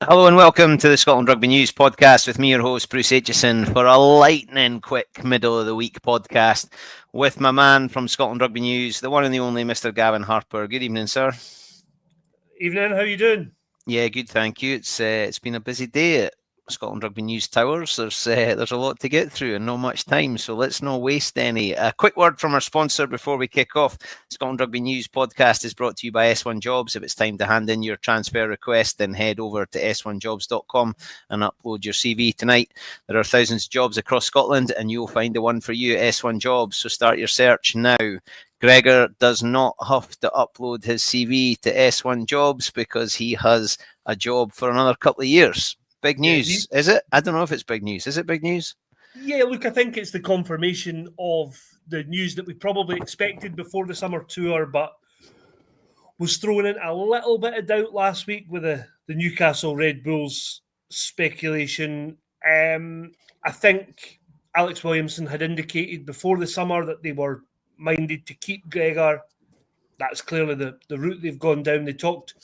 Hello and welcome to the Scotland Rugby News podcast with me, your host, Bruce Aitchison, for a lightning quick middle of the week podcast with my man from Scotland Rugby News, the one and the only Mr. Gavin Harper. Good evening, sir. Evening, how you doing? Yeah, good, thank you. It's been a busy day at Scotland Rugby News Towers. There's a lot to get through and not much time, so let's not waste any. A quick word from our sponsor before we kick off. Scotland Rugby News podcast is brought to you by S1 Jobs. If it's time to hand in your transfer request, then head over to s1jobs.com and upload your CV tonight. There are thousands of jobs across Scotland and you'll find the one for you, S1 Jobs, so start your search now. Gregor does not have to upload his CV to S1 Jobs because he has a job for another couple of years. Big news, is it? I don't know if it's big news. Is it big news? Yeah, look, I think it's the confirmation of the news that we probably expected before the summer tour, but was thrown in a little bit of doubt last week with the Newcastle Red Bulls speculation. I think Alex Williamson had indicated before the summer that they were minded to keep Gregor. That's clearly the route they've gone down. They talked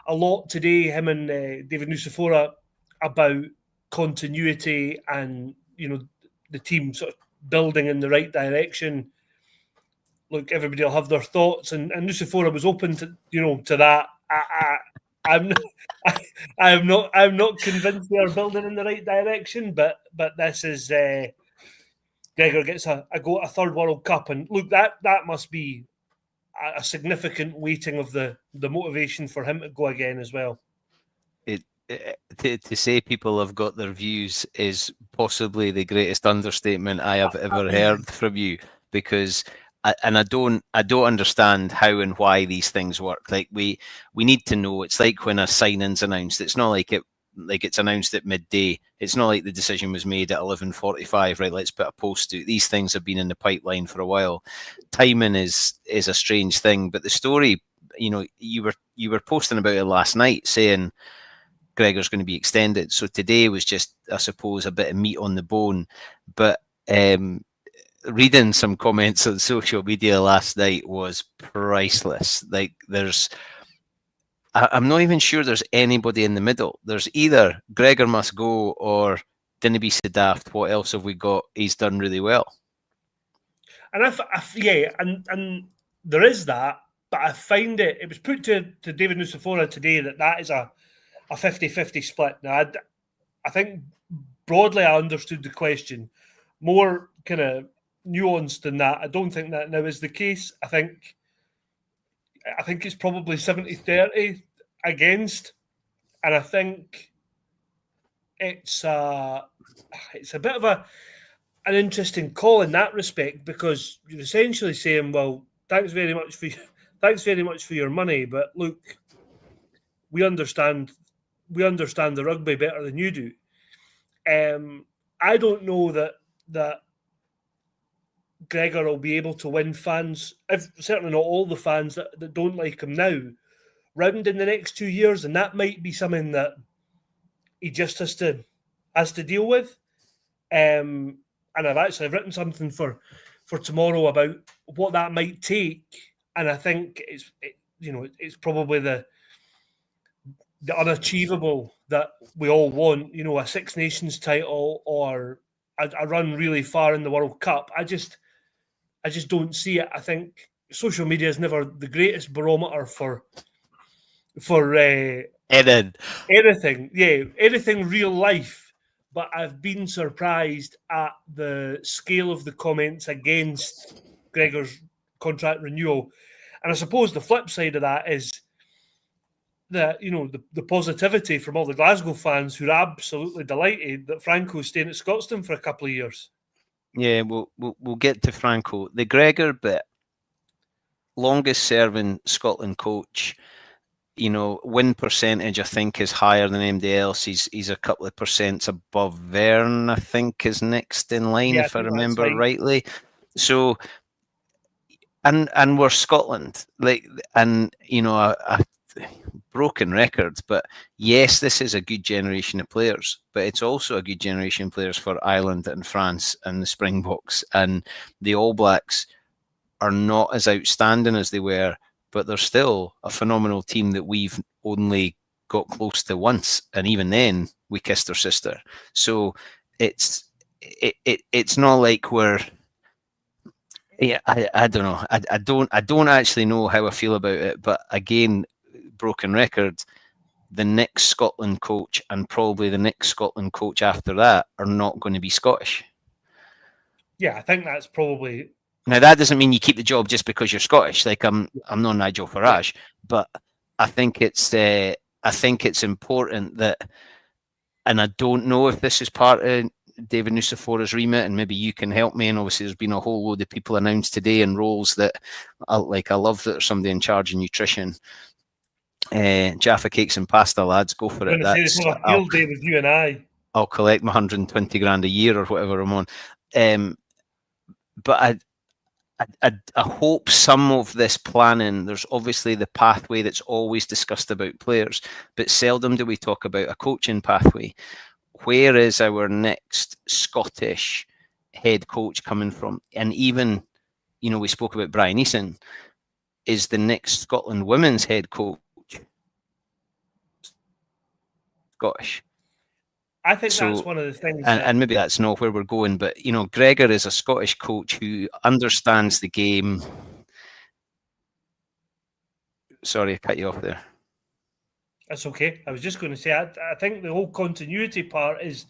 a lot today, him and David Nucifora, about continuity and, you know, the team sort of building in the right direction. Look, everybody will have their thoughts, and Nucifora was open to, to that. I'm not convinced they are building in the right direction, but this is Gregor gets a go at a third World Cup, and look, that must be a significant weighting of the motivation for him to go again as well. To say people have got their views is possibly the greatest understatement I have ever heard from you, because I don't understand how and why these things work. Like we need to know. It's like when a signing's announced. It's not like it's announced at midday. It's not like the decision was made at 11:45. Right, let's put a post to. These things have been in the pipeline for a while. Timing is a strange thing, but the story, you were posting about it last night, saying Gregor's going to be extended. So today was just, I suppose, a bit of meat on the bone. But reading some comments on social media last night was priceless. Like I'm not even sure there's anybody in the middle. There's either Gregor must go or didn't be so daft. What else have we got? He's done really well. And and there is that, but I find it was put to David Nucifora today that is a 50-50 split. Now, I think broadly I understood the question. More kind of nuanced than that. I don't think that now is the case. I think it's probably 70-30 against, and I think it's a bit of an interesting call in that respect, because you're essentially saying, well, thanks very much for your money, but look, we understand the rugby better than you do. I don't know that Gregor will be able to win fans, certainly not all the fans that don't like him now, round in the next 2 years, and that might be something that he just has to deal with. And I've written something for tomorrow about what that might take, and I think it's probably the unachievable that we all want, a Six Nations title or a run really far in the World Cup. I just don't see it. I think social media is never the greatest barometer for anything real life. But I've been surprised at the scale of the comments against Gregor's contract renewal. And I suppose the flip side of that is that, the positivity from all the Glasgow fans who are absolutely delighted that Franco's staying at Scotstoun for a couple of years. Yeah, we'll get to Franco. The Gregor bit, longest serving Scotland coach, win percentage I think is higher than anybody else. He's a couple of percents above Vern, I think, is next in line, if I remember rightly. So and we're Scotland, a broken records, but yes, this is a good generation of players, but it's also a good generation of players for Ireland and France and the Springboks, and the All Blacks are not as outstanding as they were, but they're still a phenomenal team that we've only got close to once, and even then we kissed her sister. So it's not like we're. Yeah, I don't know. I don't actually know how I feel about it. But again, broken record. The next Scotland coach and probably the next Scotland coach after that are not going to be Scottish. Yeah, I think that's probably. Now that doesn't mean you keep the job just because you're Scottish. Like I'm not Nigel Farage, but I think it's important that, and I don't know if this is part of David Nucifora's remit, and maybe you can help me. And obviously, there's been a whole load of people announced today in roles that, I love that there's somebody in charge of nutrition. Jaffa cakes and pasta, lads, go for it. That's a field day with you and I. I'll collect my 120 grand a year or whatever I'm on. But I hope some of this planning, there's obviously the pathway that's always discussed about players, but seldom do we talk about a coaching pathway. Where is our next Scottish head coach coming from? And even, we spoke about Brian Eason. Is the next Scotland women's head coach Scottish? I think that's one of the things. And maybe that's not where we're going, but, Gregor is a Scottish coach who understands the game. Sorry, I cut you off there. That's okay. I was just going to say, I think the whole continuity part is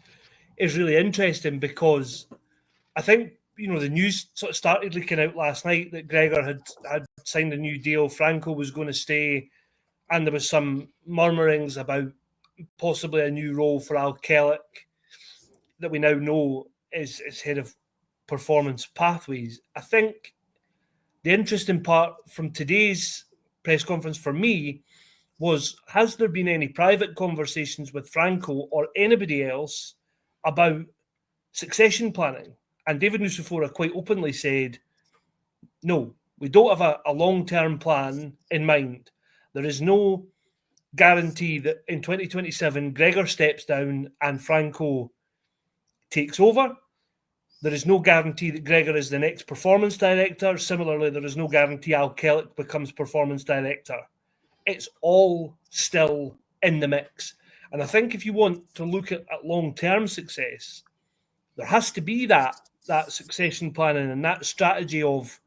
really interesting, because I think, the news sort of started leaking out last night that Gregor had signed a new deal, Franco was going to stay, and there was some murmurings about possibly a new role for Al Kellick that we now know is head of performance pathways. I think the interesting part from today's press conference for me was, has there been any private conversations with Franco or anybody else about succession planning? And David Nucifora quite openly said, no, we don't have a long-term plan in mind. There is no guarantee that in 2027 Gregor steps down and Franco takes over. There is no guarantee that Gregor is the next performance director. Similarly, there is no guarantee Al Kellick becomes performance director. It's all still in the mix. And I think if you want to look at long-term success, there has to be that succession planning and that strategy of,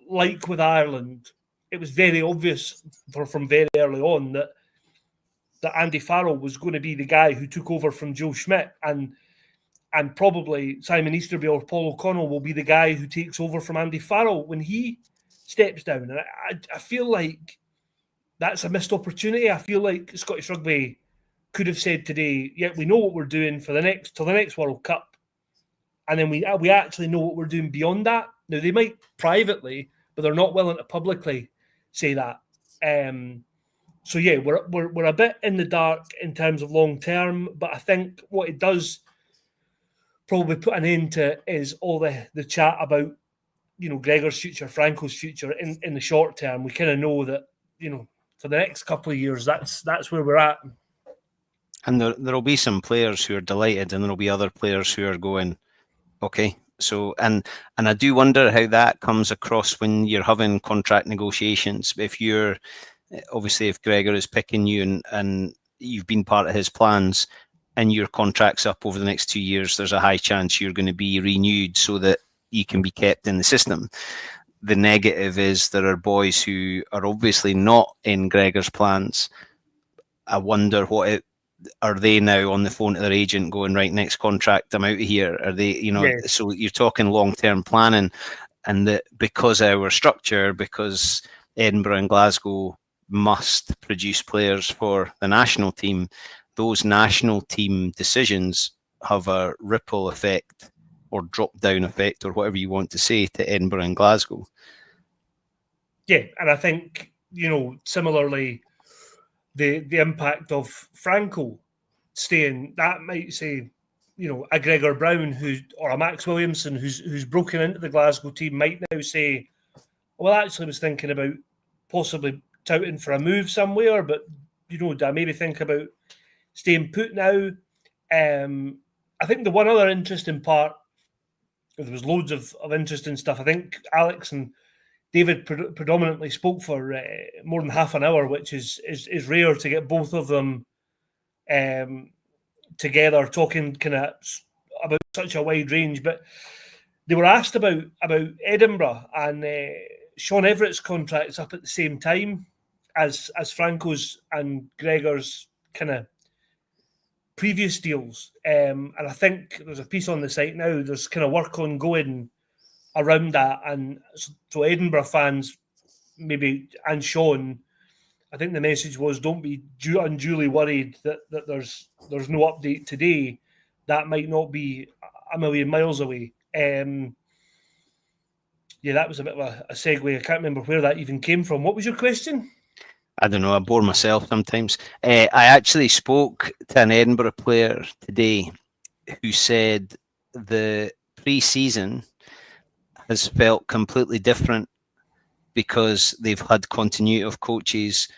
like with Ireland, it was very obvious from very early on that Andy Farrell was going to be the guy who took over from Joe Schmidt, and probably Simon Easterby or Paul O'Connell will be the guy who takes over from Andy Farrell when he steps down. And I feel like that's a missed opportunity. I feel like Scottish Rugby could have said today, yeah, we know what we're doing till the next World Cup, and then we actually know what we're doing beyond that. Now, they might privately, but they're not willing to publicly say that. So yeah, we're a bit in the dark in terms of long term, but I think what it does probably put an end to is all the chat about, Gregor's future, Franco's future in the short term. We kind of know that, for the next couple of years, that's where we're at. And there'll be some players who are delighted, and there'll be other players who are going, okay. So, and I do wonder how that comes across when you're having contract negotiations. If you're, obviously, if Gregor is picking you and you've been part of his plans and your contract's up over the next 2 years, there's a high chance you're going to be renewed so that you can be kept in the system. The negative is there are boys who are obviously not in Gregor's plans. I wonder are they now on the phone to their agent going, right, next contract, I'm out of here? Are they, Yes. So you're talking long-term planning, and that because our structure, because Edinburgh and Glasgow must produce players for the national team, those national team decisions have a ripple effect or drop-down effect or whatever you want to say to Edinburgh and Glasgow. Yeah, and I think, similarly, the impact of Franco staying, that might say, a Gregor Brown or a Max Williamson who's broken into the Glasgow team might now say, well, actually, I was thinking about possibly touting for a move somewhere, but do I maybe think about staying put now? I think the one other interesting part, there was loads of interesting stuff. I think Alex and David predominantly spoke for more than half an hour, which is rare to get both of them together talking kind of about such a wide range. But they were asked about Edinburgh, and Sean Everett's contract's up at the same time as Franco's and Gregor's kind of previous deals. And I think there's a piece on the site now, there's kind of work ongoing around that. And so Edinburgh fans, maybe, and Sean, I think the message was, don't be unduly worried that there's no update today. That might not be a million miles away. Yeah, that was a bit of a segue. I can't remember where that even came from. What was your question? I don't know. I bore myself sometimes. I actually spoke to an Edinburgh player today who said the pre-season has felt completely different because they've had continuity of coaches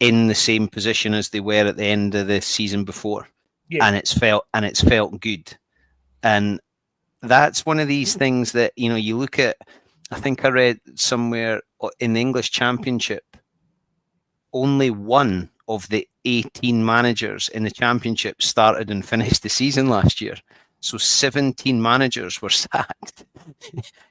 in the same position as they were at the end of the season before. Yeah. And it's felt good. And that's one of these things that, you know, you look at, I think I read somewhere in the English Championship, only one of the 18 managers in the Championship started and finished the season last year. So 17 managers were sacked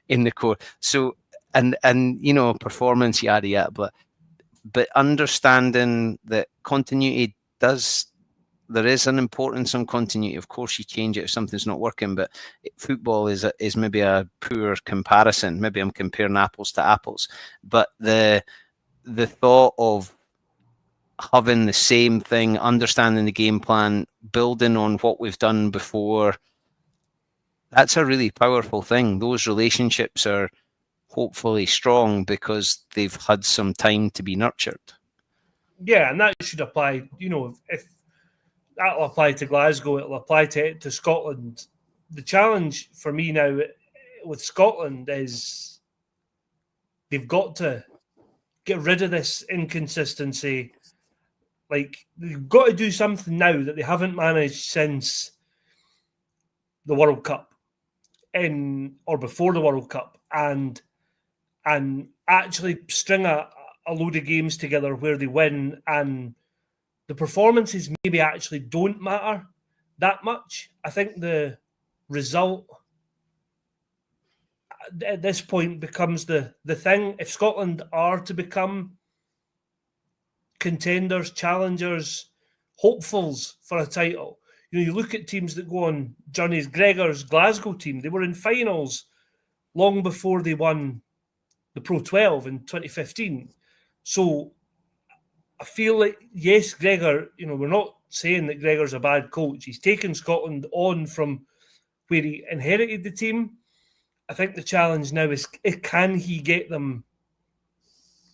in the core. So, and you know, performance, yada, yada, but understanding that continuity there is an importance on continuity. Of course, you change it if something's not working, but football is maybe a poor comparison. Maybe I'm comparing apples to apples, but the thought of having the same thing, understanding the game plan, building on what we've done before, that's a really powerful thing. Those relationships are hopefully strong because they've had some time to be nurtured. Yeah, and that should apply, you know, if that'll apply to Glasgow, it'll apply to Scotland. The challenge for me now with Scotland is they've got to get rid of this inconsistency. Like, they've got to do something now that they haven't managed since the World Cup or before the World Cup, and actually string a load of games together where they win, and the performances maybe actually don't matter that much. I think the result at this point becomes the thing. If Scotland are to become contenders, challengers, hopefuls for a title, you know, you look at teams that go on journeys. Gregor's Glasgow team, they were in finals long before they won the Pro 12 in 2015. So I feel like, yes, Gregor, you know, we're not saying that Gregor's a bad coach. He's taken Scotland on from where he inherited the team. I think the challenge now is, can he get them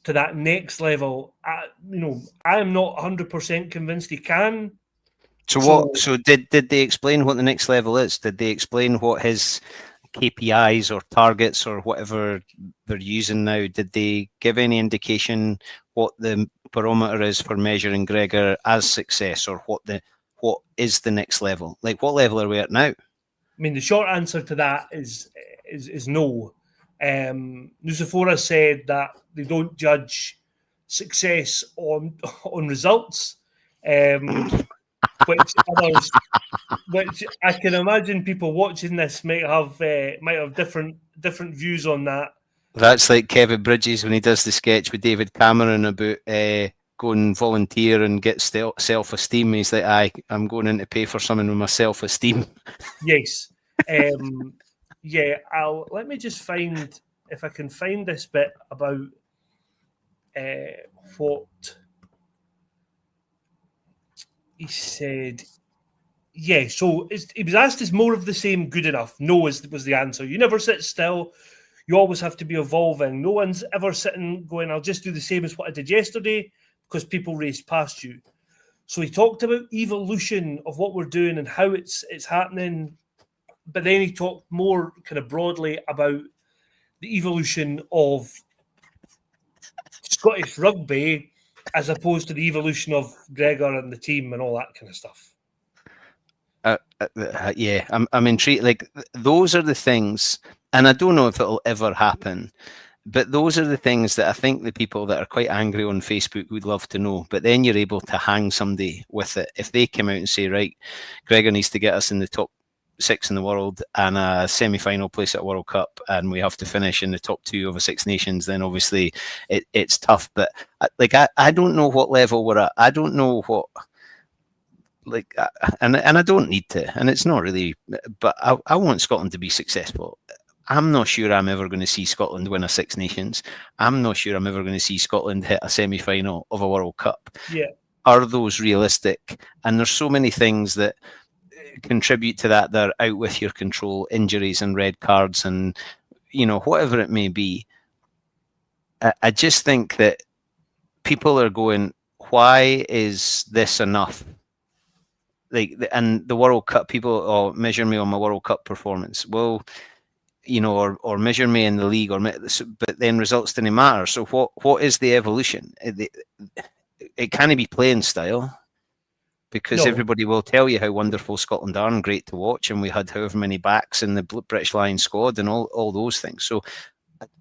to that next level? You know, I am not 100% convinced he can. So did they explain what the next level is? Did they explain what his KPIs or targets or whatever they're using now? Did they give any indication what the barometer is for measuring Gregor as success, or what is the next level? Like, what level are we at now? I mean, the short answer to that is no. Nusafora said that they don't judge success on results, which I can imagine people watching this might have different views on that. That's like Kevin Bridges when he does the sketch with David Cameron about go and volunteer and get self-esteem. He's like, I'm going in to pay for something with my self-esteem. Yes. Yeah, let me just find, if I can find this bit about what he said. Yeah, so he was asked, is more of the same good enough? No was the answer. You never sit still. You always have to be evolving. No one's ever sitting going, I'll just do the same as what I did yesterday, because people raced past you. So he talked about evolution of what we're doing and how it's happening. But then he talked more kind of broadly about the evolution of Scottish rugby as opposed to the evolution of Gregor and the team and all that kind of stuff. Yeah, I'm intrigued. Like, those are the things, and I don't know if it'll ever happen, But those are the things that I think the people that are quite angry on Facebook would love to know. But then you're able to hang somebody with it. If they come out and say, right, Gregor needs to get us in the top 6 in the world and a semi-final place at a World Cup, and we have to finish in the top 2 of a Six Nations, then obviously it's tough. But I don't know what level we're at. I don't know what, and I don't need to, and it's not really, but I want Scotland to be successful. I'm not sure I'm ever going to see Scotland win a Six Nations. I'm not sure I'm ever going to see Scotland hit a semi-final of a World Cup. Yeah. Are those realistic? And there's so many things that contribute to that are out with your control, injuries and red cards and, whatever it may be. I just think that people are going, why is this enough? And the World Cup, people measure me on my World Cup performance. Well, or measure me in the league, but then results didn't matter. So what is the evolution? It can't be playing style, because everybody will tell you how wonderful Scotland are and great to watch, and we had however many backs in the British Lions squad and all those things. So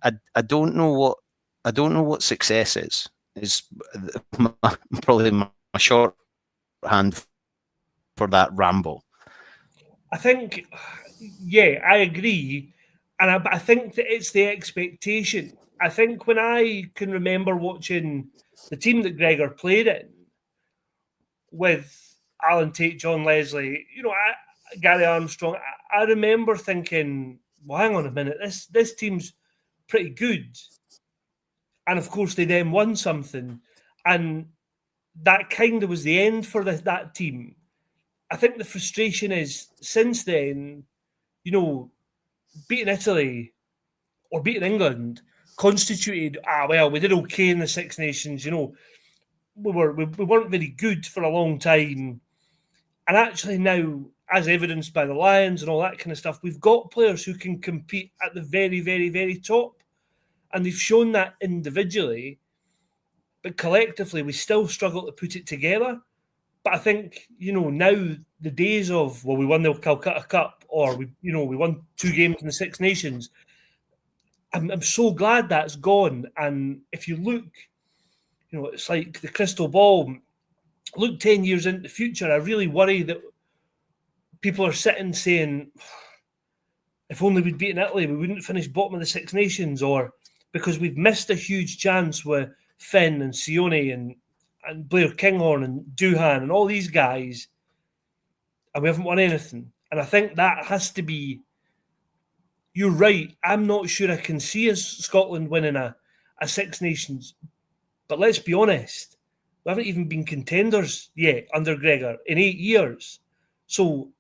I don't know what success is. Is probably my shorthand for that ramble. I think, I agree. And I think that it's the expectation. I think when I can remember watching the team that Gregor played in with Alan Tate, John Leslie, Gary Armstrong, I remember thinking, well, hang on a minute, this team's pretty good. And of course, they then won something. And that kind of was the end for that team. I think the frustration is, since then, beating Italy or beating England constituted, we did okay in the Six Nations, we weren't very good for a long time. And actually now, as evidenced by the Lions and all that kind of stuff, we've got players who can compete at the very, very, very top. And they've shown that individually, but collectively we still struggle to put it together. But I think, now the days of, we won the Calcutta Cup, or we won 2 games in the Six Nations, I'm so glad that's gone. And if you look, it's like the crystal ball. Look 10 years into the future, I really worry that people are sitting saying, if only we'd beaten Italy, we wouldn't finish bottom of the Six Nations, or because we've missed a huge chance with Finn and Sione and Blair Kinghorn and Doohan and all these guys, and we haven't won anything. And I think that has to be, you're right, I'm not sure I can see us Scotland winning a Six Nations. But let's be honest, we haven't even been contenders yet under Gregor in 8 years. So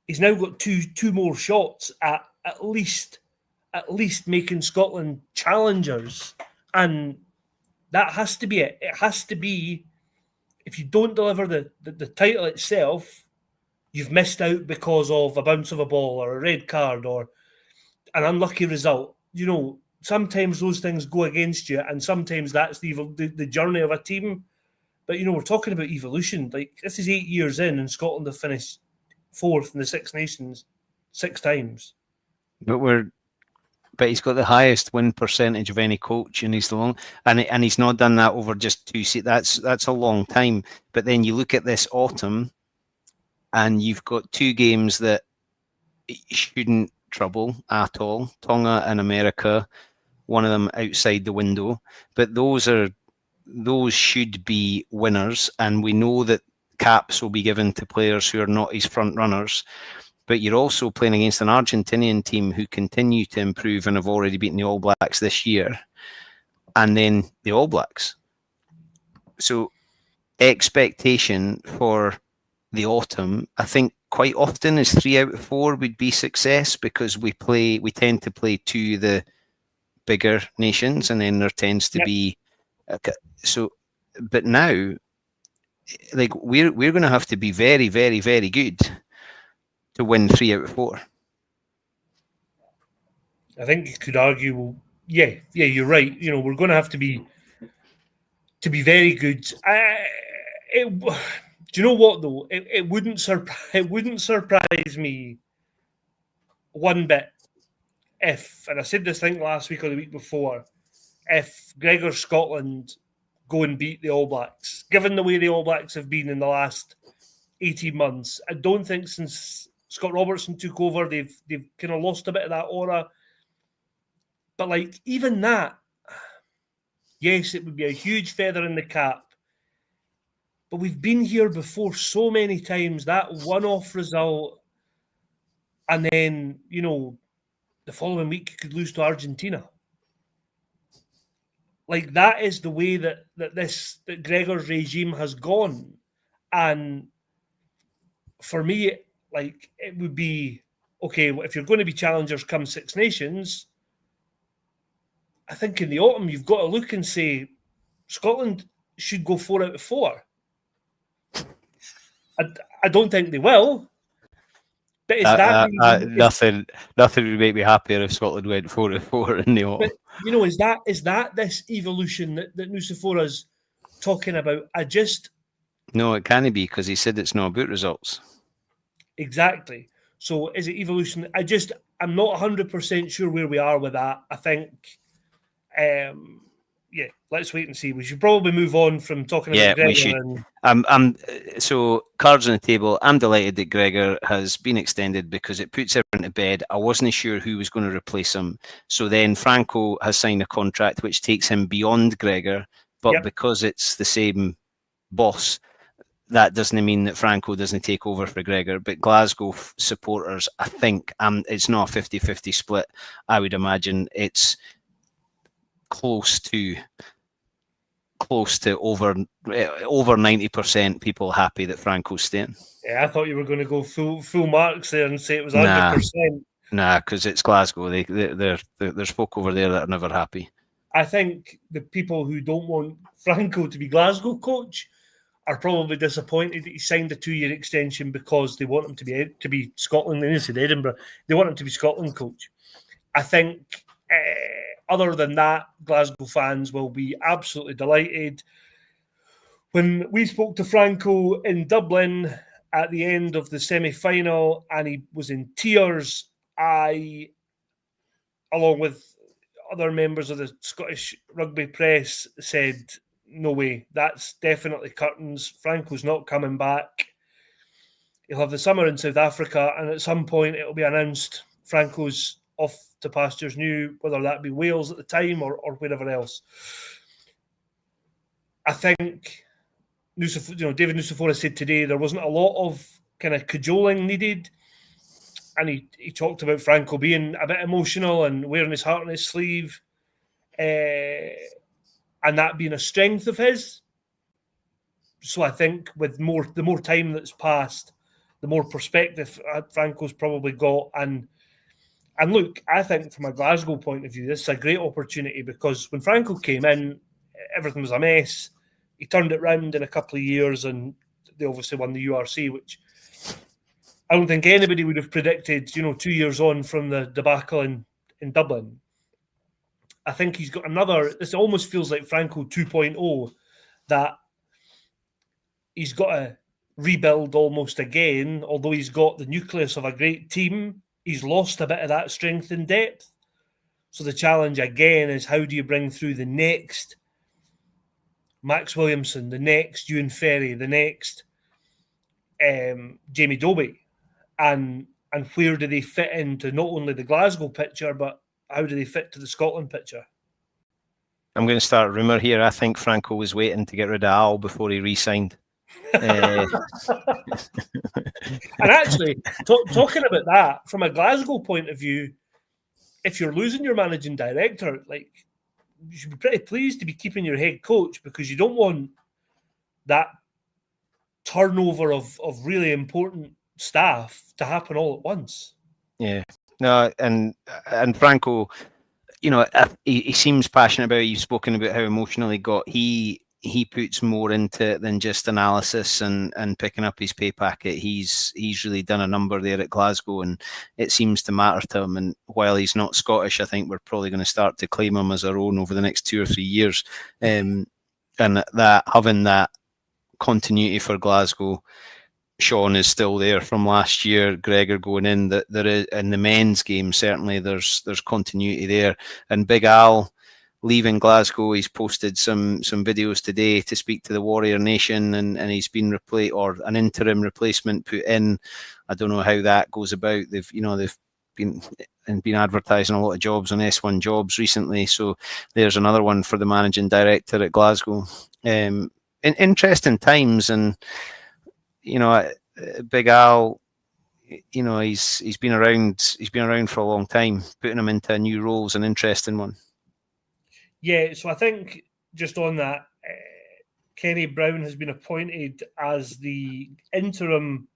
he's now got two more shots at least making Scotland challengers. And that has to be it. It has to be, if you don't deliver the title itself, you've missed out because of a bounce of a ball or a red card or an unlucky result. Sometimes those things go against you, and sometimes that's the journey of a team. But, we're talking about evolution. Like, this is 8 years in, and Scotland have finished 4th in the Six Nations 6 times. But he's got the highest win percentage of any coach, and he's and he's not done that over just 2 seasons. That's a long time. But then you look at this autumn, and you've got 2 games that shouldn't trouble at all. Tonga and America, one of them outside the window. But those should be winners, and we know that caps will be given to players who are not his front runners. But you're also playing against an Argentinian team who continue to improve and have already beaten the All Blacks this year, and then the All Blacks. So expectation for the autumn, I think quite often is 3 out of 4 would be success, because we tend to play to the bigger nations, and then there tends to be so. But now, like, we're going to have to be very, very, very good to win 3 out of 4. I think you could argue, well, yeah, you're right. We're going to have to be very good. Do you know what though? It wouldn't surprise me one bit and I said this thing last week or the week before, if Gregor Scotland go and beat the All Blacks, given the way the All Blacks have been in the last 18 months, I don't think since Scott Robertson took over, they've kind of lost a bit of that aura. But like even that, yes, it would be a huge feather in the cap. But we've been here before so many times, that one-off result, and then, you know, the following week you could lose to Argentina. Like that is the way that Gregor's regime has gone. And for me, like it would be, okay, if you're going to be challengers come Six Nations, I think in the autumn you've got to look and say Scotland should go 4 out of 4. I don't think they will. But is nothing would make me happier if Scotland went 4 out of 4 in the autumn. But you know, is that this evolution that Nucifora's talking about? No, it can't be, because he said it's not about results. Exactly. So is it evolution? I'm not 100% sure where we are with that. I think, let's wait and see. We should probably move on from talking about Gregor. We should. So cards on the table. I'm delighted that Gregor has been extended because it puts everyone to bed. I wasn't sure who was going to replace him. So then Franco has signed a contract which takes him beyond Gregor, but because it's the same boss, that doesn't mean that Franco doesn't take over for Gregor. But Glasgow supporters, I think, it's not a 50-50 split. I would imagine it's close to over 90% people happy that Franco's staying. Yeah, I thought you were going to go full marks there and say it was 100%. Nah, because it's Glasgow. There's folk over there that are never happy. I think the people who don't want Franco to be Glasgow coach are probably disappointed that he signed a 2-year extension because they want him to be Scotland. They said Edinburgh. They want him to be Scotland coach. I think other than that, Glasgow fans will be absolutely delighted. When we spoke to Franco in Dublin at the end of the semi-final and he was in tears, I, along with other members of the Scottish rugby press, said, no way, that's definitely curtains. Franco's not coming back. He'll have the summer in South Africa, and at some point it'll be announced Franco's off to pastures new, whether that be Wales at the time or wherever else. I think David Nucifora said today there wasn't a lot of kind of cajoling needed, and he talked about Franco being a bit emotional and wearing his heart on his sleeve, and that being a strength of his. So I think with the more time that's passed, the more perspective Franco's probably got. And look, I think from a Glasgow point of view, this is a great opportunity, because when Franco came in, everything was a mess. He turned it round in a couple of years, and they obviously won the URC, which I don't think anybody would have predicted, 2 years on from the debacle in Dublin. I think he's got this almost feels like Franco 2.0, that he's got to rebuild almost again, although he's got the nucleus of a great team. He's lost a bit of that strength and depth. So the challenge again is, how do you bring through the next Max Williamson, the next Ewan Ferry, the next Jamie Dobie, and where do they fit into not only the Glasgow picture, but how do they fit to the Scotland picture? I'm going to start a rumour here. I think Franco was waiting to get rid of Al before he re-signed. And actually, talking about that, from a Glasgow point of view, if you're losing your managing director, like, you should be pretty pleased to be keeping your head coach, because you don't want that turnover of really important staff to happen all at once. Yeah. No, and Franco, he seems passionate about it. You've spoken about how emotional he got. He puts more into it than just analysis and picking up his pay packet. He's really done a number there at Glasgow, and it seems to matter to him. And while he's not Scottish, I think we're probably going to start to claim him as our own over the next 2 or 3 years. And that having that continuity for Glasgow Sean is still there from last year, Gregor going in, that there is in the men's game, certainly there's continuity there. And Big Al leaving Glasgow, he's posted some videos today to speak to the Warrior Nation, and he's been replaced, or an interim replacement put in. I don't know how that goes about. They've been advertising a lot of jobs on S1 Jobs recently, so there's another one for the managing director at Glasgow. Interesting times, and Big Al, he's been around for a long time. Putting him into a new role is an interesting one. Yeah, so I think just on that, Kenny Brown has been appointed as the interim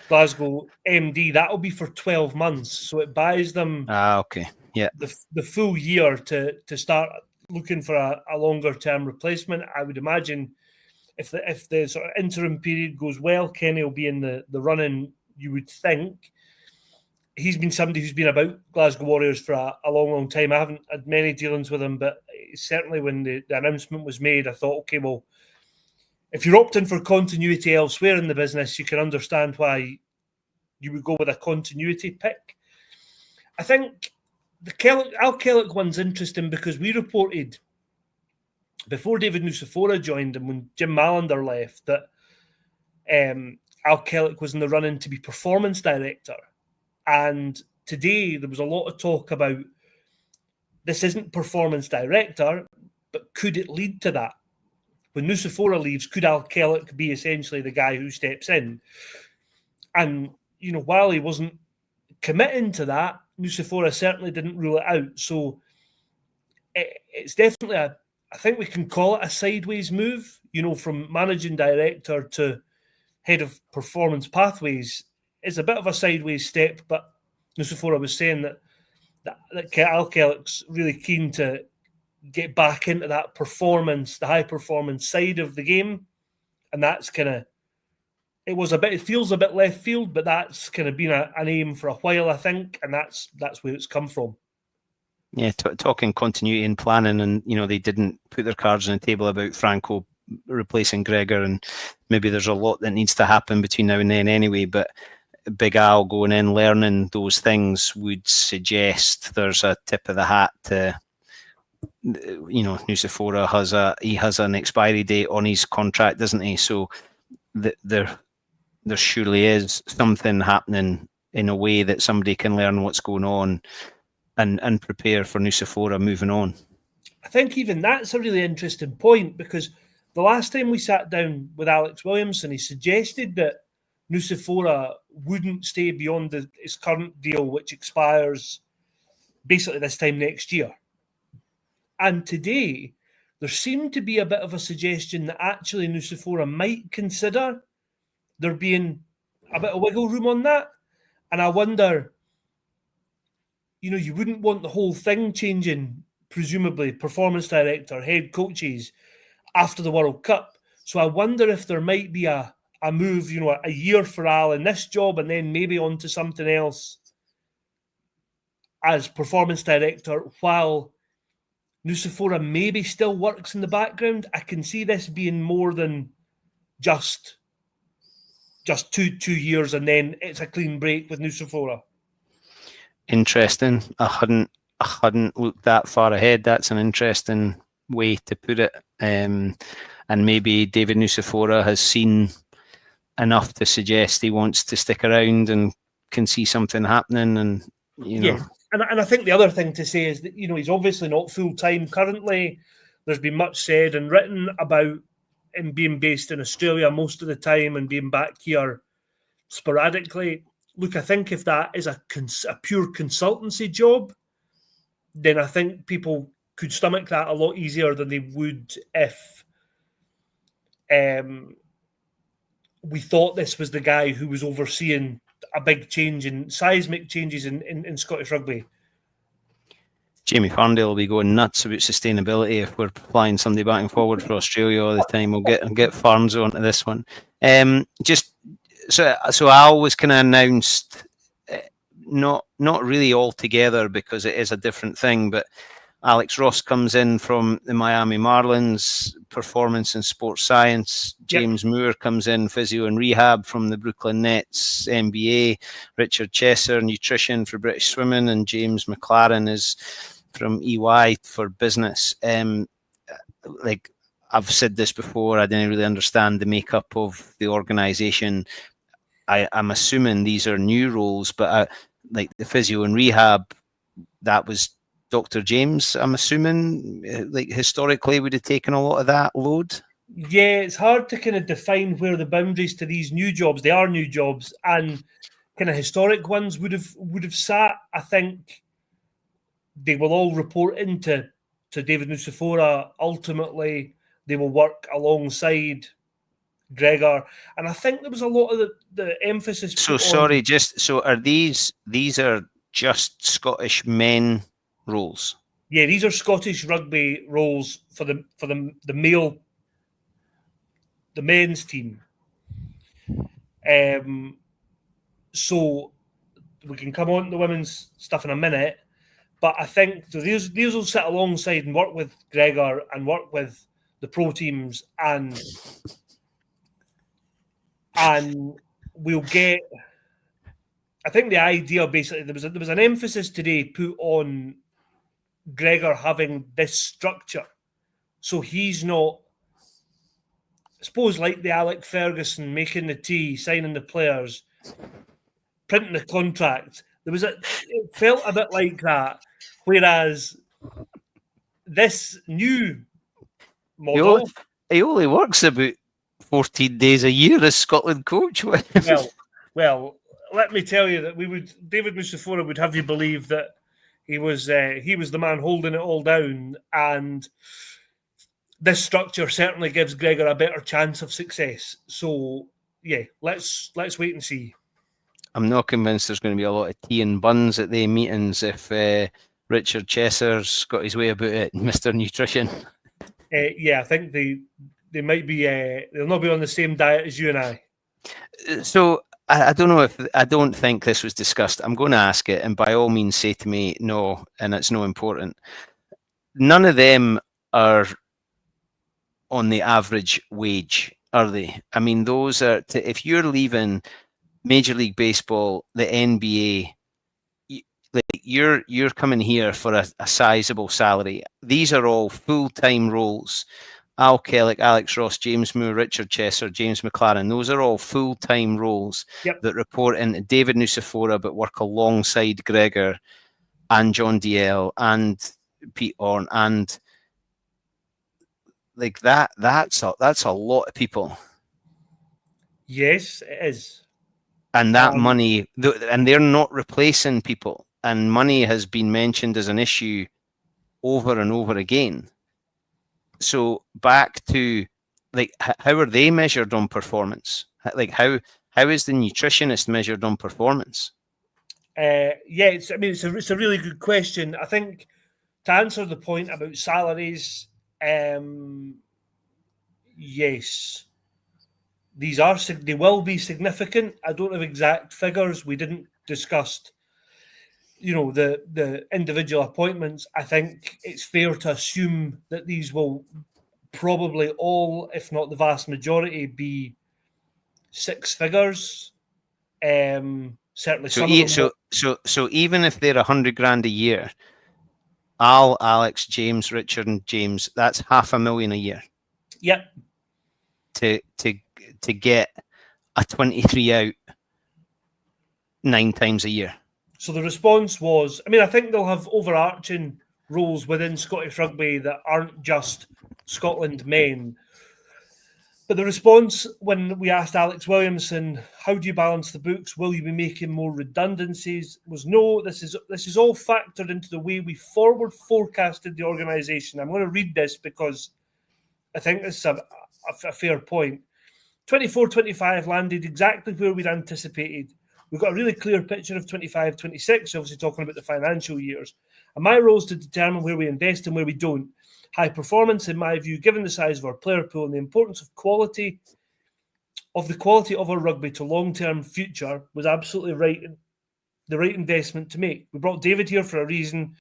Glasgow MD. That'll be for 12 months, so it buys them the full year to start looking for a longer term replacement. I would imagine if the sort of interim period goes well, Kenny will be in the running, you would think. He's been somebody who's been about Glasgow Warriors for a long time. I haven't had many dealings with him, but certainly when the announcement was made, I thought, okay, well, if you're opting for continuity elsewhere in the business, you can understand why you would go with a continuity pick. I think the Al Kellock one's interesting because we reported before David Nucifora joined and when Jim Malander left that Al Kellock was in the running to be performance director. And today there was a lot of talk about this isn't performance director, but could it lead to that? When Nucifora leaves, could Al Kellock be essentially the guy who steps in? And, while he wasn't committing to that, Nucifora certainly didn't rule it out. So it's definitely I think we can call it a sideways move, from managing director to head of performance pathways. It's a bit of a sideways step, but Nucifora was saying that Al Kellock's really keen to get back into that performance, the high performance side of the game, and that's it feels a bit left field, but that's kind of been an aim for a while, I think, and that's where it's come from. Yeah, talking continuity and planning, and they didn't put their cards on the table about Franco replacing Gregor, and maybe there's a lot that needs to happen between now and then anyway, but Big Al going in, learning those things would suggest there's a tip of the hat to, Nucifora has an expiry date on his contract, doesn't he? So there surely is something happening in a way that somebody can learn what's going on and prepare for Nucifora moving on. I think even that's a really interesting point, because the last time we sat down with Alex Williamson, he suggested that Nucifora wouldn't stay beyond his current deal, which expires basically this time next year. And today, there seemed to be a bit of a suggestion that actually Nucifora might consider there being a bit of wiggle room on that. And I wonder, you wouldn't want the whole thing changing, presumably performance director, head coaches, after the World Cup. So I wonder if there might be a move, a year for Al in this job and then maybe on to something else as performance director while Nucifora maybe still works in the background. I can see this being more than just 2 years and then it's a clean break with Nucifora. Interesting. I hadn't looked that far ahead. That's an interesting way to put it. And maybe David Nucifora has seen enough to suggest he wants to stick around and can see something happening. And yeah, and I think the other thing to say is that he's obviously not full time currently. There's been much said and written about him being based in Australia most of the time and being back here sporadically. Look, I think if that is a pure consultancy job, then I think people could stomach that a lot easier than they would if we thought this was the guy who was overseeing a big change in seismic changes in Scottish rugby. Jamie Farndale will be going nuts about sustainability if we're flying somebody back and forward for Australia all the time. We'll get Farns onto this one. So Al was kind of announced, not really all together because it is a different thing, but Alex Ross comes in from the Miami Marlins, performance and sports science. James Moore comes in, physio and rehab from the Brooklyn Nets, MBA. Richard Chesser, nutrition for British Swimming, and James McLaren is from EY for business. Like I've said this before, I didn't really understand the makeup of the organisation. I'm assuming these are new roles, but like the physio and rehab, that was Dr. James, I'm assuming, like historically would have taken a lot of that load. Yeah, it's hard to kind of define where the boundaries to these new jobs, they are new jobs, and kind of historic ones would have sat. I think they will all report into David Nucifora. Ultimately, they will work alongside Gregor, and I think there was a lot of the emphasis. So sorry, are these are just Scottish men roles? Yeah, these are Scottish rugby roles for the men's team. So we can come on to the women's stuff in a minute, but I think so these will sit alongside and work with Gregor and work with the pro teams, and we'll get. I think the idea basically there was an emphasis today put on Gregor having this structure, so he's not, I suppose, like the Alec Ferguson making the tea, signing the players, printing the contract. It felt a bit like that, whereas this new model. He only works about 14 days a year as Scotland coach. well, let me tell you that David Nucifora would have you believe that he was the man holding it all down, and this structure certainly gives Gregor a better chance of success. So yeah, let's wait and see. I'm not convinced there's going to be a lot of tea and buns at the meetings if Richard Chesser's got his way about it, Mr. Nutrition. Yeah, I think they might be. They'll not be on the same diet as you and I. So I don't know I don't think this was discussed. I'm going to ask it, and by all means say to me no, and it's no important. None of them are on the average wage, are they? I mean, those are if you're leaving Major League Baseball, the NBA, you're coming here for a sizable salary. These are all full-time roles. Al Kellick, Alex Ross, James Moore, Richard Chesser, James McLaren. Those are all full-time roles that report into David Nucifora but work alongside Gregor and John DL and Pete Orne, and like that's a lot of people. Yes, it is. And that money, and they're not replacing people. And money has been mentioned as an issue over and over again. So back to like, how are they measured on performance? Like how is the nutritionist measured on performance? It's a really good question. I think to answer the point about salaries, yes, they will be significant. I don't have exact figures. We didn't discuss, the individual appointments. I think it's fair to assume that these will probably all, if not the vast majority, be six figures. Certainly, so even if they're $100,000 a year, Al, Alex, James, Richard, and James, that's $500,000 a year. Yep. To get a 23 out 9 times a year. So the response was, I think they'll have overarching roles within Scottish rugby that aren't just Scotland men. But the response when we asked Alex Williamson, how do you balance the books? Will you be making more redundancies? Was no, this is all factored into the way we forward forecasted the organisation. I'm going to read this because I think this is a fair point. 24-25 landed exactly where we'd anticipated. We've got a really clear picture of 25-26, obviously talking about the financial years. And my role is to determine where we invest and where we don't. High performance, in my view, given the size of our player pool and the importance of the quality of our rugby to long-term future, was absolutely right. The right investment to make. We brought David here for a reason.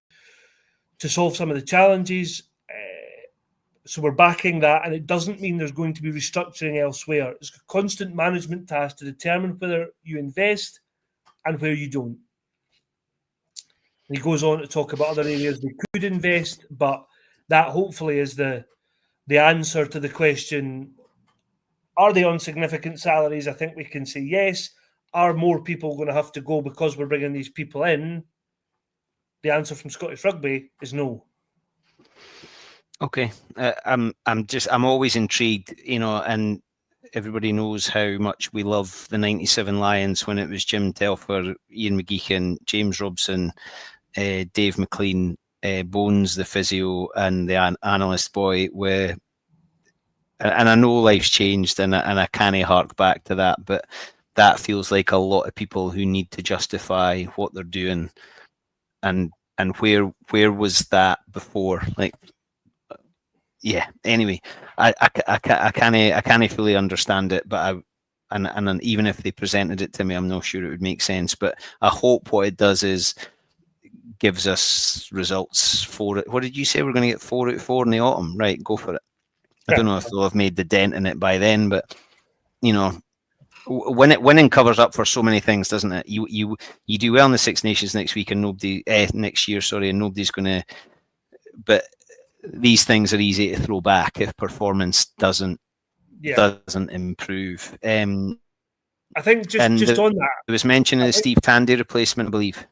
to solve some of the challenges. So we're backing that, and it doesn't mean there's going to be restructuring elsewhere. It's a constant management task to determine whether you invest and where you don't. And he goes on to talk about other areas they could invest, but that hopefully is the answer to the question, are they on significant salaries? I think we can say yes. Are more people going to have to go because we're bringing these people in? The answer from Scottish Rugby is no. Okay, I'm always intrigued, and everybody knows how much we love the '97 Lions when it was Jim Telfer, Ian McGeechan, James Robson, Dave McLean, Bones, the physio, and the analyst boy. And I know life's changed, and I can't hark back to that, but that feels like a lot of people who need to justify what they're doing, and where was that before? Like, yeah. Anyway, I can't fully understand it, but and even if they presented it to me, I'm not sure it would make sense. But I hope what it does is gives us results for it. What did you say? We're going to get 4 out of 4 in the autumn, right? Go for it. I don't know if they'll have made the dent in it by then, but winning covers up for so many things, doesn't it? You do well in the Six Nations next week and next year, and nobody's going to. But these things are easy to throw back if performance doesn't improve. I think just on that, there was mention of the Steve Tandy replacement, I believe.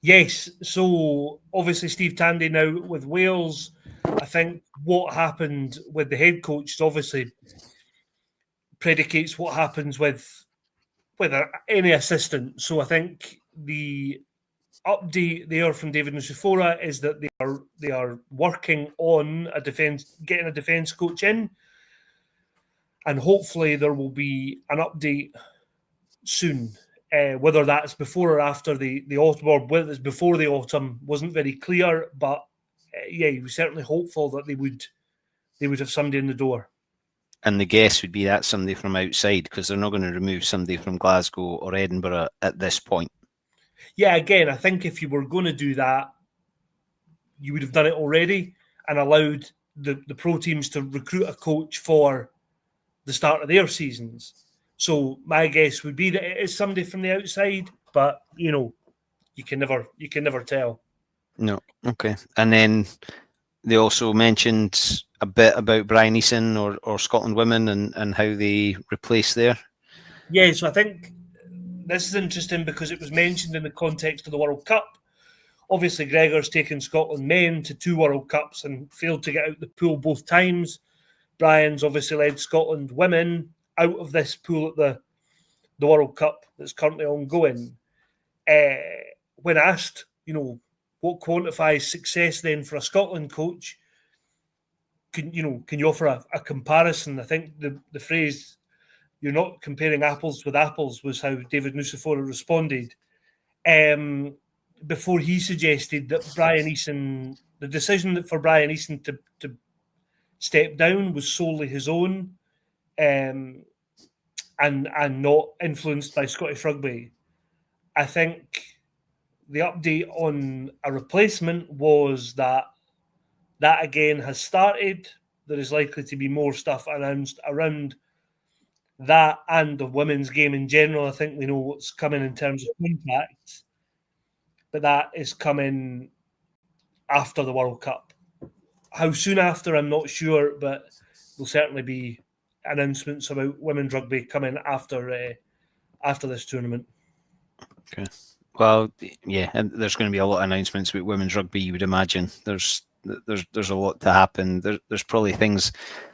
Yes, so obviously Steve Tandy now with Wales. I think what happened with the head coach obviously predicates what happens with any assistant. So I think the update there from David Nusifora is that they are working on getting a defence coach in, and hopefully there will be an update soon. Whether that's before or after the autumn, or whether it's before the autumn, wasn't very clear. But he was certainly hopeful that they would have somebody in the door. And the guess would be that somebody from outside, because they're not going to remove somebody from Glasgow or Edinburgh at this point. Yeah, again, I think if you were going to do that, you would have done it already and allowed the pro teams to recruit a coach for the start of their seasons. So my guess would be that it is somebody from the outside, but you can never tell. No, okay. And then they also mentioned a bit about Brian Eason or Scotland Women and how they replace there. Yeah, so I think this is interesting because it was mentioned in the context of the World Cup. Obviously, Gregor's taken Scotland men to 2 World Cups and failed to get out the pool both times. Brian's obviously led Scotland Women out of this pool at the World Cup that's currently ongoing. When asked, what quantifies success then for a Scotland coach, can you offer a comparison? I think the phrase "you're not comparing apples with apples" was how David Nusifora responded. Before he suggested that the decision for Brian Eason to step down was solely his own. And not influenced by Scottish Rugby. I think the update on a replacement was that again has started. There is likely to be more stuff announced around that and the women's game in general. I think we know what's coming in terms of contracts, but that is coming after the World Cup. How soon after, I'm not sure, but there'll certainly be announcements about women's rugby coming after this tournament. Okay. Well, yeah, and there's going to be a lot of announcements about women's rugby. You would imagine there's a lot to happen. There's probably things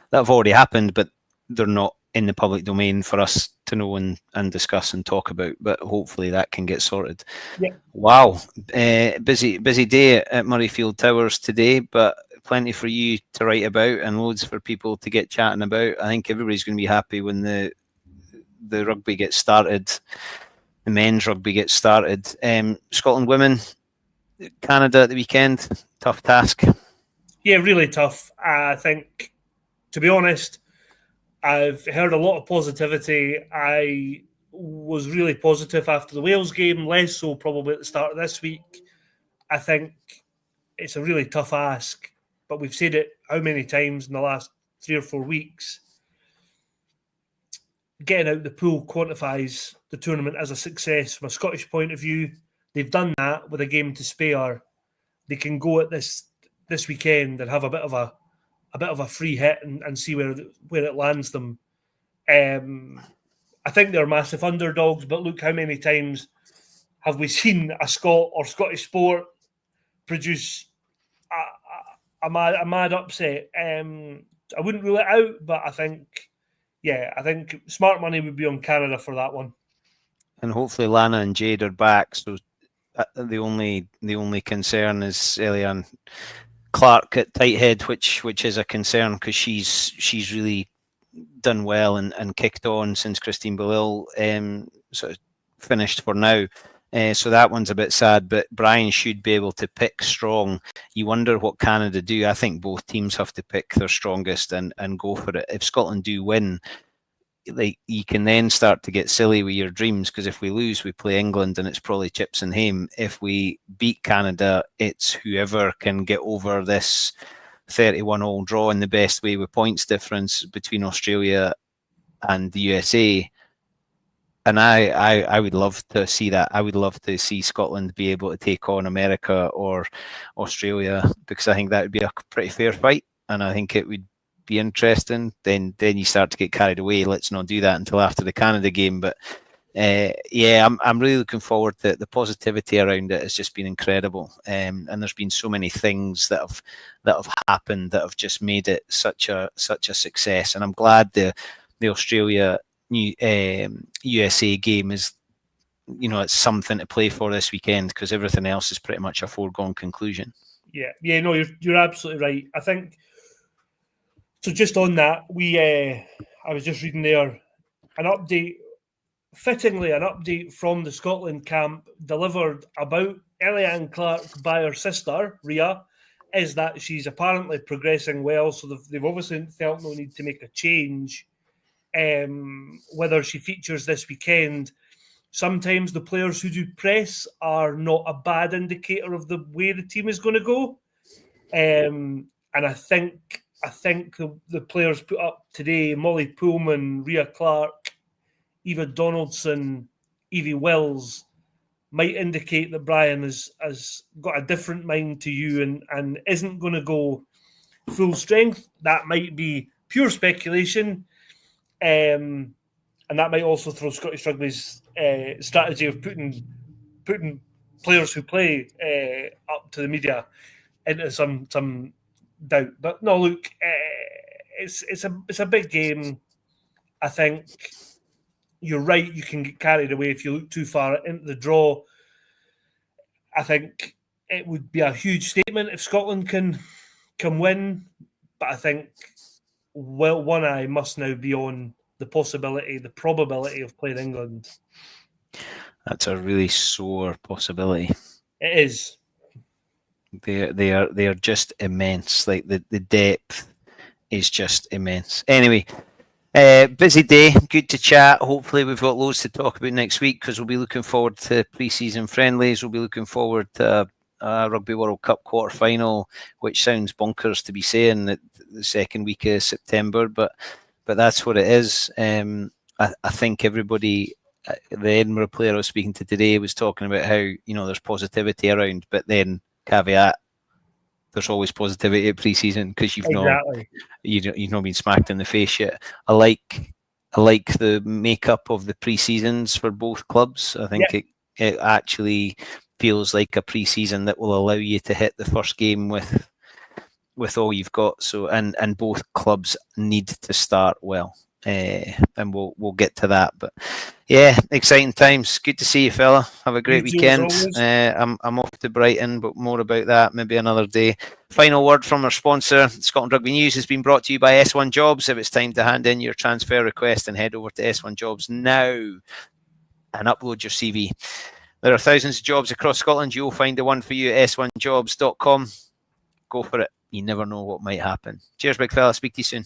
that have already happened, but they're not in the public domain for us to know and discuss and talk about. But hopefully that can get sorted. Yeah. Wow, busy day at Murrayfield Towers today, but plenty for you to write about and loads for people to get chatting about. I think everybody's going to be happy when the rugby gets started. The men's rugby gets started. Scotland women, Canada at the weekend, tough task. Yeah, really tough. I think, to be honest, I've heard a lot of positivity. I was really positive after the Wales game, less so probably at the start of this week. I think it's a really tough ask, but we've said it how many times in the last 3 or 4 weeks. Getting out the pool quantifies the tournament as a success from a Scottish point of view. They've done that with a game to spare. They can go at this weekend and have a bit of a free hit and see where it lands them. I think they're massive underdogs, but look how many times have we seen a Scot or Scottish sport produce a mad upset. I wouldn't rule it out, but I think smart money would be on Canada for that one. And hopefully Lana and Jade are back. So the only concern is Elian Clark at tight head, which is a concern because she's really done well and kicked on since Christine Bellil sort of finished for now. So that one's a bit sad, but Brian should be able to pick strong. You wonder what Canada do. I think both teams have to pick their strongest and go for it. If Scotland do win, like, you can then start to get silly with your dreams, because if we lose, we play England and it's probably chips and hame. If we beat Canada, it's whoever can get over this 31-all draw in the best way with points difference between Australia and the USA. And I would love to see that. I would love to see Scotland be able to take on America or Australia, because I think that would be a pretty fair fight, and I think it would be interesting. Then you start to get carried away. Let's not do that until after the Canada game. But I'm really looking forward to it. The positivity around it has just been incredible, and there's been so many things that have happened that have just made it such a success. And I'm glad the Australia USA game is, it's something to play for this weekend, because everything else is pretty much a foregone conclusion. Yeah, no, you're absolutely right. I think so. Just on that, I was just reading there an update from the Scotland camp delivered about Elian Clark by her sister Ria, is that she's apparently progressing well. So they've obviously felt no need to make a change. Whether she features this weekend, sometimes the players who do press are not a bad indicator of the way the team is going to go. And I think the players put up today, Molly Pullman, Ria Clark, Eva Donaldson, Evie Wills, might indicate that Brian has got a different mind to you and isn't going to go full strength. That might be pure speculation. And that might also throw Scottish Rugby's strategy of putting players who play up to the media into some doubt. But no, look, it's a big game. I think you're right. You can get carried away if you look too far into the draw. I think it would be a huge statement if Scotland can win, but I think one eye must now be on the probability of playing England. That's a really sore possibility. It is. They are just immense. Like the depth is just immense. Anyway, busy day. Good to chat. Hopefully we've got loads to talk about next week, because we'll be looking forward to pre-season friendlies. We'll be looking forward to Rugby World Cup quarter-final, which sounds bonkers to be saying that the second week of September, but that's what it is. I think everybody, the Edinburgh player I was speaking to today, was talking about how there's positivity around, but then caveat, there's always positivity at pre-season, because you've not been smacked in the face yet. I like the makeup of the pre-seasons for both clubs. I think it actually feels like a pre-season that will allow you to hit the first game with all you've got. So and both clubs need to start well, and we'll get to that. But yeah, exciting times. Good to see you, fella. Have a great weekend. I'm off to Brighton, but more about that maybe another day. Final word from our sponsor. Scotland Rugby News has been brought to you by S1 Jobs. If it's time to hand in your transfer request, and head over to S1 Jobs now and upload your CV. There are thousands of jobs across Scotland. You'll find the one for you at s1jobs.com. Go for it. You never know what might happen. Cheers, big fella. Speak to you soon.